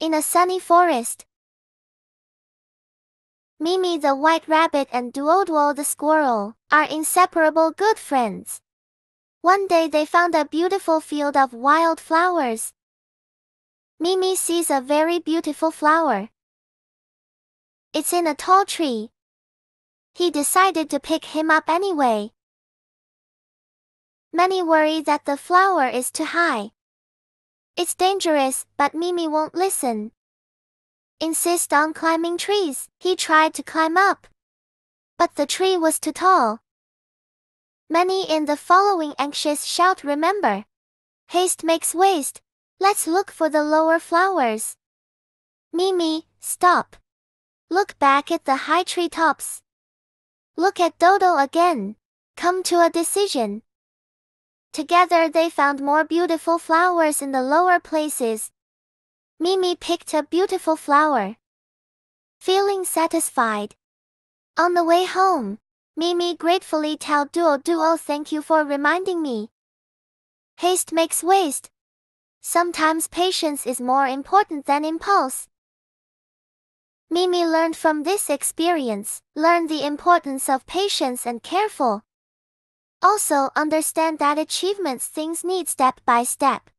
in a sunny forest. Mimi the white rabbit and Duoduo the squirrel are inseparable good friends. One day they found a beautiful field of wild flowers. Mimi sees a very beautiful flower. It's in a tall tree. He decided to pick him up anyway. Many worry that the flower is too high. It's dangerous, but Mimi won't listen. Insist on climbing trees. He tried to climb up, but the tree was too tall. Many in the following anxious shout, remember, haste makes waste. Let's look for the lower flowers. Mimi, stop. Look back at the high tree tops. Look at Dodo again. Come to a decision. Together they found more beautiful flowers in the lower places. Mimi picked a beautiful flower, feeling satisfied. On the way home, Mimi gratefully told Duo, thank you for reminding me. Haste makes waste. Sometimes patience is more important than impulse. Mimi learned from this experience, learn the importance of patience and careful. Also understand that achievements things need step by step.